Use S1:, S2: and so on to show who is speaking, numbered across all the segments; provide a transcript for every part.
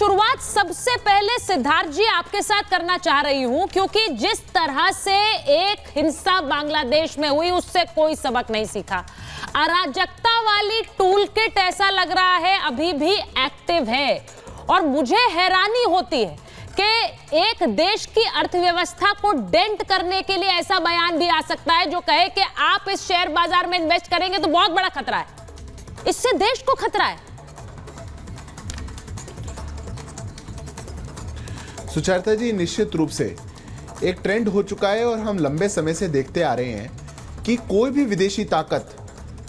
S1: शुरुआत सबसे पहले सिद्धार्थ जी आपके साथ करना चाह रही हूं, क्योंकि जिस तरह से एक हिंसा बांग्लादेश में हुई उससे कोई सबक नहीं सीखा। अराजकता वाली टूल किट ऐसा लग रहा है अभी भी एक्टिव है, और मुझे हैरानी होती है कि एक देश की अर्थव्यवस्था को डेंट करने के लिए ऐसा बयान भी आ सकता है जो कहे कि आप इस शेयर बाजार में इन्वेस्ट करेंगे तो बहुत बड़ा खतरा है, इससे देश को खतरा है।
S2: सुचरिता जी, निश्चित रूप से एक ट्रेंड हो चुका है और हम लंबे समय से देखते आ रहे हैं कि कोई भी विदेशी ताकत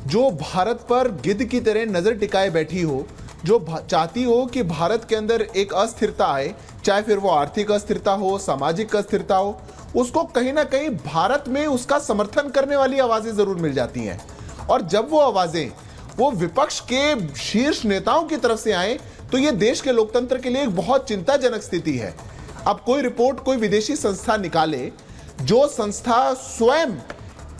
S2: जो भारत पर गिद्ध की तरह नजर टिकाए बैठी हो, जो चाहती हो कि भारत के अंदर एक अस्थिरता आए, चाहे फिर वो आर्थिक अस्थिरता हो, सामाजिक अस्थिरता हो, उसको कहीं ना कहीं भारत में उसका समर्थन करने वाली आवाजें जरूर मिल जाती हैं। और जब वो आवाजें वो विपक्ष के शीर्ष नेताओं की तरफ से आए तो ये देश के लोकतंत्र के लिए एक बहुत चिंताजनक स्थिति है। अब कोई रिपोर्ट कोई विदेशी संस्था निकाले, जो संस्था स्वयं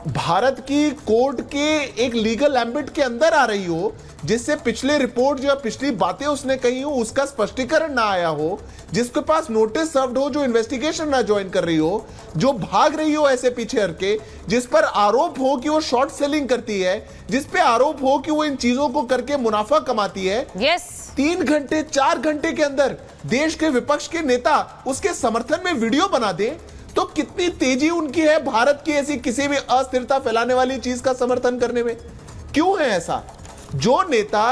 S2: भारत की कोर्ट के एक लीगल एम्बिट के अंदर आ रही हो, जिससे पिछले रिपोर्ट जो पिछली बातें उसने कही हो उसका स्पष्टीकरण ना आया हो, जिसके पास नोटिस सर्व्ड हो, जो इन्वेस्टिगेशन ना ज्वाइन कर रही हो, जो भाग रही हो ऐसे पीछे हट के, जिस पर आरोप हो कि वो शॉर्ट सेलिंग करती है, जिस पे आरोप हो कि वो इन चीजों को करके मुनाफा कमाती है। 3 घंटे 4 घंटे के अंदर देश के विपक्ष के नेता उसके समर्थन में वीडियो बना दें, तो कितनी तेजी उनकी है भारत की ऐसी किसी भी अस्थिरता फैलाने वाली चीज का समर्थन करने में। क्यों है ऐसा? जो नेता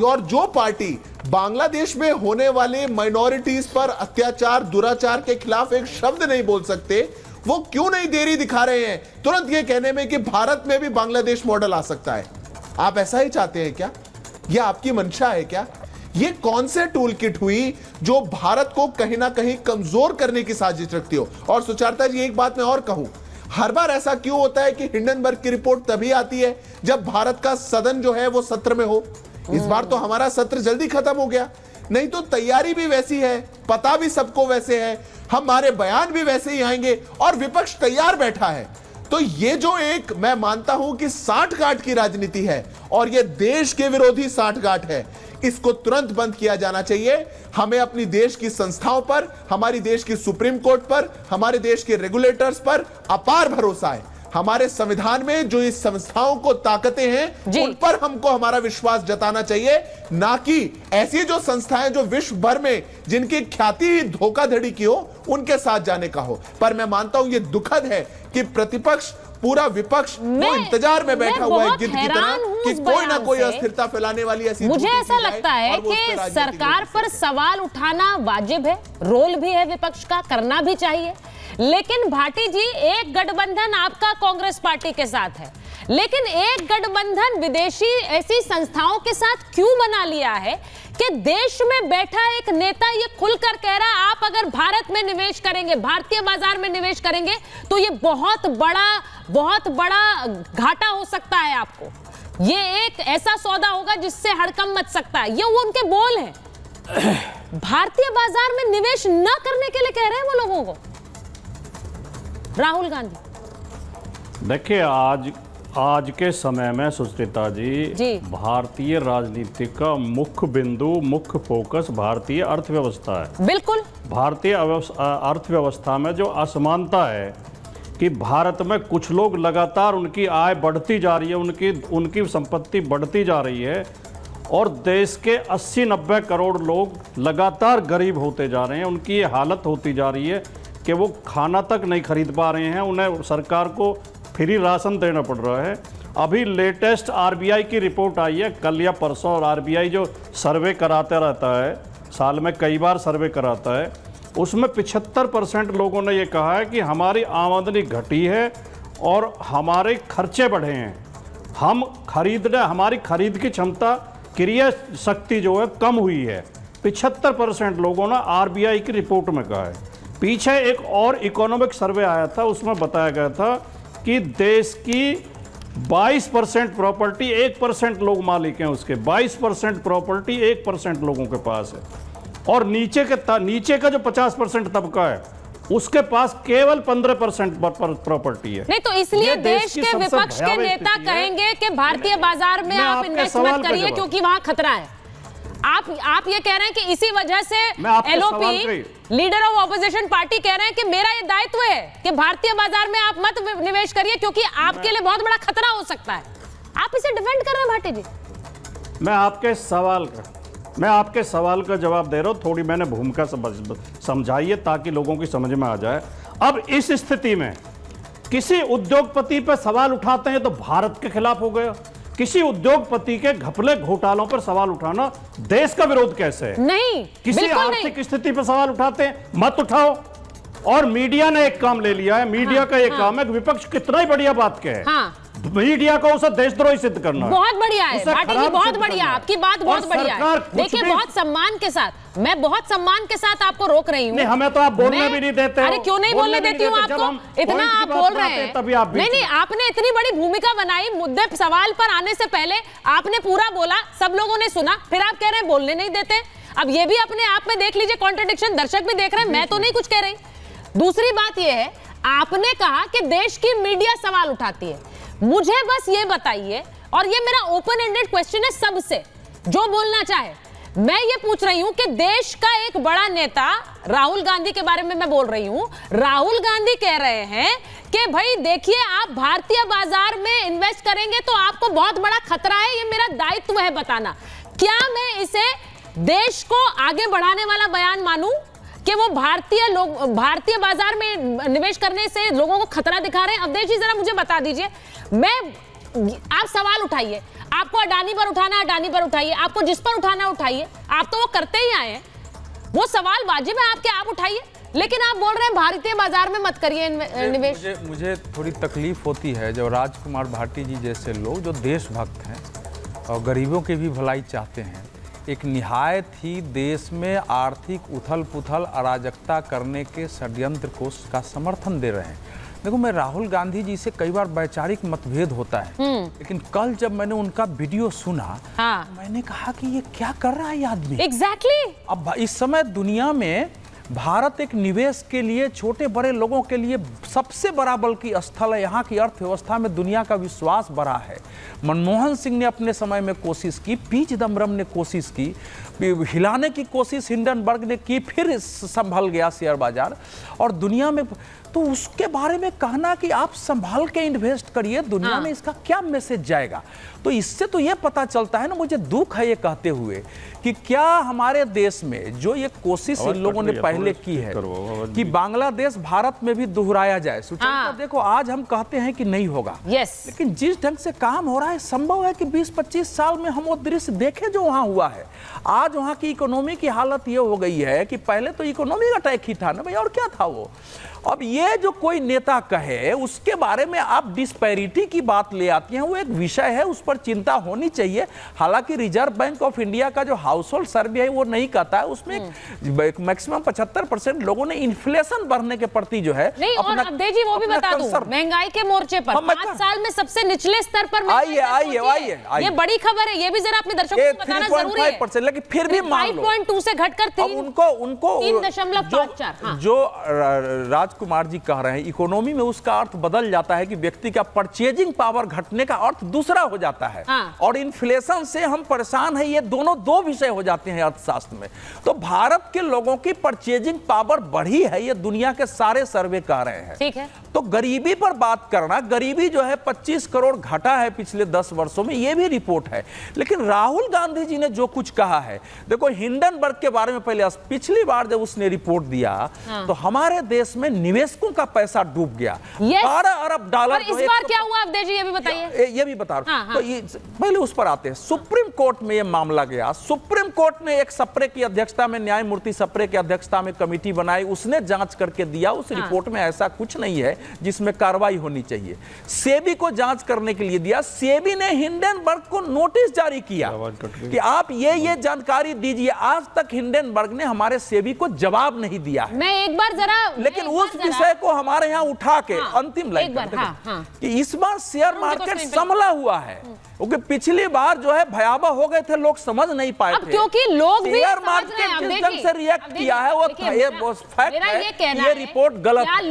S2: और जो पार्टी बांग्लादेश में होने वाले माइनॉरिटीज पर अत्याचार दुराचार के खिलाफ एक शब्द नहीं बोल सकते, वो क्यों नहीं देरी दिखा रहे हैं तुरंत ये कहने में कि भारत में भी बांग्लादेश मॉडल आ सकता है? आप ऐसा ही चाहते हैं क्या? यह आपकी मंशा है क्या? ये कौन से टूल किट हुई जो भारत को कहीं ना कहीं कमजोर करने की साजिश रखती हो? और सुचरिता जी, एक बात मैं और कहूं, हर बार ऐसा क्यों होता है कि हिंडनबर्ग की रिपोर्ट तभी आती है जब भारत का सदन जो है वो सत्र में हो? इस बार तो हमारा सत्र जल्दी खत्म हो गया, नहीं तो तैयारी भी वैसी है, पता भी सबको वैसे है, हमारे बयान भी वैसे ही आएंगे और विपक्ष तैयार बैठा है। तो ये जो एक मैं मानता हूं कि सांठगांठ की राजनीति है और ये देश के विरोधी सांठगांठ है, इसको तुरंत बंद किया जाना चाहिए। हमें अपनी देश की संस्थाओं पर, हमारी देश की सुप्रीम कोर्ट पर, हमारे देश के रेगुलेटर्स पर अपार भरोसा है। हमारे संविधान में जो इस संस्थाओं को ताकतें हैं उन पर हमको हमारा विश्वास जताना चाहिए, ना कि ऐसी जो संस्थाएं जो विश्व भर में जिनकी ख्याति ही धोखाधड़ी की हो उनके साथ जाने का हो। पर मैं मानता हूं ये दुखद है कि प्रतिपक्ष, पूरा विपक्ष वो इंतजार में बैठा हुआ है गिद्ध की तरह कि कोई ना कोई अस्थिरता फैलाने वाली ऐसी।
S1: मुझे ऐसा लगता है कि सरकार पर सवाल उठाना वाजिब है, रोल भी है विपक्ष का, करना भी चाहिए। लेकिन भाटी जी, एक गठबंधन आपका कांग्रेस पार्टी के साथ है, लेकिन एक गठबंधन विदेशी ऐसी संस्थाओं के साथ क्यों बना लिया है कि देश में बैठा एक नेता ये खुलकर कह रहा है आप अगर भारत में निवेश करेंगे, भारतीय बाजार में निवेश करेंगे तो ये बहुत बड़ा घाटा हो सकता है आपको। ये एक ऐसा सौदा होगा जिससे हड़कंप मच सकता है। ये वो उनके बोल हैं। भारतीय बाजार में निवेश न करने के लिए कह रहे हैं वो लोगों को, राहुल गांधी।
S3: देखिए, आज के समय में सुचरिता जी, भारतीय राजनीति का मुख्य बिंदु, मुख्य फोकस भारतीय अर्थव्यवस्था है। बिल्कुल। भारतीय अर्थव्यवस्था में जो असमानता है कि भारत में कुछ लोग लगातार उनकी आय बढ़ती जा रही है, उनकी संपत्ति बढ़ती जा रही है, और देश के 80-90 करोड़ लोग लगातार गरीब होते जा रहे हैं। उनकी ये हालत होती जा रही है कि वो खाना तक नहीं खरीद पा रहे हैं, उन्हें सरकार को फ्री राशन देना पड़ रहा है। अभी लेटेस्ट आरबीआई की रिपोर्ट आई है कल या परसों, और आरबीआई जो सर्वे कराता रहता है, साल में कई बार सर्वे कराता है, उसमें 75% लोगों ने ये कहा है कि हमारी आमदनी घटी है और हमारे खर्चे बढ़े हैं, हमारी खरीद की क्षमता, क्रय शक्ति जो है कम हुई है। 75% लोगों ने आरबीआई की रिपोर्ट में कहा है। पीछे एक और इकोनॉमिक सर्वे आया था, उसमें बताया गया था कि देश की 22% प्रॉपर्टी 1% लोग मालिक हैं उसके, 22% प्रॉपर्टी 1% लोगों के पास है, और नीचे का जो 50% तबका है उसके पास केवल 15% प्रॉपर्टी है।
S1: नहीं तो इसलिए देश के विपक्ष के नेता कहेंगे कि भारतीय बाजार में आप इन्वेस्टमेंट करिए क्योंकि वहां खतरा है। आप ये कह रहे हैं कि इसी वजह से LOP leader of opposition party कह रहे हैं कि मेरा ये दायित्व है कि भारतीय बाजार में आप मत निवेश करिए क्योंकि आपके लिए बहुत बड़ा खतरा हो सकता है। आप इसे डिफेंड कर रहे हैं भाटी जी।
S3: मैं आपके सवाल का जवाब दे रहा हूं। थोड़ी मैंने भूमिका समझाई है ताकि लोगों की समझ में आ जाए। अब इस स्थिति में किसी उद्योगपति पर सवाल उठाते हैं तो भारत के खिलाफ हो गया। किसी उद्योगपति के घपले घोटालों पर सवाल उठाना देश का विरोध कैसे है?
S1: नहीं,
S3: किसी आर्थिक स्थिति पर सवाल उठाते हैं, मत उठाओ। और मीडिया ने एक काम ले लिया है। मीडिया का एक काम है विपक्ष कितना ही बढ़िया बात कहे, मीडिया को उसे देशद्रोही सिद्ध करना।
S1: बहुत बढ़िया है भाटी जी, बहुत बढ़िया, आपकी बात बहुत बढ़िया है। देखिए बहुत सम्मान के साथ, मैं बहुत सम्मान के साथ आपको रोक रही हूँ।
S3: हमें तो आप बोलने भी नहीं देते।
S1: अरे क्यों नहीं बोलने देती हूँ आपको? इतना आप बोल रहे हैं
S3: तभी आप
S1: नहीं, आपने इतनी बड़ी भूमिका बनाई, मुद्दे सवाल पर आने से पहले आपने पूरा बोला, सब लोगों ने सुना, फिर आप कह रहे हैं बोलने नहीं देते। अब ये भी अपने आप में देख लीजिए कॉन्ट्रडिक्शन, दर्शक भी देख रहे हैं, मैं तो नहीं कुछ कह रही। दूसरी बात यह है, आपने कहा कि देश की मीडिया सवाल उठाती है। मुझे बस ये बताइए, और ये मेरा ओपन एंडेड क्वेश्चन है सबसे, जो बोलना चाहे। मैं ये पूछ रही हूं कि देश का एक बड़ा नेता राहुल गांधी के बारे में मैं बोल रही हूं। राहुल गांधी कह रहे हैं कि भाई देखिए, आप भारतीय बाजार में इन्वेस्ट करेंगे तो आपको बहुत बड़ा खतरा है, ये मेरा दायित्व है बताना। क्या मैं इसे देश को आगे बढ़ाने वाला बयान मानूं कि वो भारतीय बाजार में निवेश करने से लोगों को खतरा दिखा रहे हैं? अवधेश जी जरा मुझे बता दीजिए। आप सवाल उठाइए, आपको अडानी पर उठाना अडानी पर उठाइए, आपको जिस पर उठाना उठाइए, आप तो वो करते ही आए हैं। वो सवाल वाजिब है आपके, आप उठाइए, लेकिन आप बोल रहे हैं भारतीय बाजार में मत करिए निवेश।
S4: मुझे थोड़ी तकलीफ होती है जब राजकुमार भाटी जी जैसे लोग जो देशभक्त हैं और गरीबों की भी भलाई चाहते हैं, एक निहायत ही देश में आर्थिक उथल पुथल अराजकता करने के षड्यंत्र को का समर्थन दे रहे हैं। देखो, मैं राहुल गांधी जी से कई बार वैचारिक मतभेद होता है, लेकिन कल जब मैंने उनका वीडियो सुना, तो मैंने कहा कि ये क्या कर रहा है ये आदमी।
S1: एग्जैक्टली।
S4: अब इस समय दुनिया में भारत एक निवेश के लिए, छोटे बड़े लोगों के लिए सबसे बड़ा बल्कि स्थल है। यहाँ की अर्थव्यवस्था में दुनिया का विश्वास बढ़ा है। मनमोहन सिंह ने अपने समय में कोशिश की, पी चिदम्बरम ने कोशिश की, हिलाने की कोशिश हिंडनबर्ग ने की, फिर संभल गया शेयर बाजार और दुनिया में। तो उसके बारे में कहना कि आप संभाल के इन्वेस्ट करिए, दुनिया में इसका क्या मैसेज जाएगा? तो इससे तो ये पता चलता है ना, मुझे दुख है ये कहते हुए कि क्या हमारे देश में जो ये कोशिश इन लोगों ने पहले की है कि बांग्लादेश भारत में भी दोहराया जाए। देखो, आज हम कहते हैं कि नहीं होगा, लेकिन जिस ढंग से काम हो रहा है, संभव है कि 20-25 साल में हम वो दृश्य देखें जो वहां हुआ है। आज वहां की इकोनॉमी की हालत ये हो गई है कि पहले तो इकोनॉमी का अटैक ही था ना भाई, और क्या था वो। अब ये जो कोई नेता कहे उसके बारे में आप डिस्पैरिटी की बात ले आती हैं, वो एक विषय है, उस पर चिंता होनी चाहिए। हालांकि रिजर्व बैंक ऑफ इंडिया का जो हाउस होल्ड सर्वे है वो नहीं कहता है, उसमें मैक्सिमम 75% लोगों ने इन्फ्लेशन बढ़ने के प्रति जो है
S1: नहीं। और अवधेश जी वो भी बता दूं, महंगाई के मोर्चे पर 5 साल में सबसे निचले स्तर पर
S4: आइए,
S1: ये बड़ी खबर है, ये भी जरा अपने दर्शकों को बताना जरूरी है।
S4: 3.5%, लेकिन फिर भी
S1: 5.2 से घटकर 3.54।
S4: जो राजकुमार जी कह रहे हैं, इकोनॉमी में उसका अर्थ बदल जाता है कि व्यक्ति का परचेजिंग पावर घटने का अर्थ दूसरा हो जाता है, और इन्फ्लेशन से हम परेशान हैं, ये दोनों दो विषय हो जाते हैं अर्थशास्त्र में। तो भारत के लोगों की परचेजिंग पावर बढ़ी है, ये दुनिया के सारे सर्वे कह रहे हैं।
S1: ठीक है।
S4: तो गरीबी पर बात करना, गरीबी जो है 25 करोड़ घटा है पिछले 10 वर्षों में, ये भी रिपोर्ट है। लेकिन राहुल गांधी जी ने जो कुछ कहा है, देखो हिंडनबर्ग के बारे में पहले पिछली बार जब उसने रिपोर्ट दिया तो हमारे देश में निवेशकों का पैसा डूब गया, 12 अरब डॉलर।
S1: इस बार क्या हुआ अवधेश जी, ये भी बताइए।
S4: ये भी बता रहा हूं। तो ये पहले उस पर आते हैं। सुप्रीम कोर्ट में ये मामला गया, सुप्रीम कोर्ट ने एक सप्रे की अध्यक्षता में, न्यायमूर्ति सप्रे की अध्यक्षता में कमेटी बनाई, उसने जांच करके दिया, उस रिपोर्ट में ऐसा कुछ नहीं है जिसमें कार्रवाई होनी चाहिए। सेबी को जांच करने के लिए दिया, सेबी ने हिंडनबर्ग को नोटिस जारी किया कि आप ये जानकारी दीजिए। आज तक हिंडनबर्ग ने हमारे सेबी को जवाब नहीं दिया है।
S1: मैं एक बार जरा,
S4: लेकिन उस विषय को हमारे यहाँ उठा के अंतिम लाइन कि इस बार शेयर मार्केट संभला हुआ है, क्योंकि पिछली बार जो है भयावह हो गए थे, लोग समझ नहीं पाए थे,
S1: क्योंकि लोग भी
S4: शेयर मार्केट जिस ढंग से रिएक्ट किया है वो फैक्ट है, ये रिपोर्ट गलत है।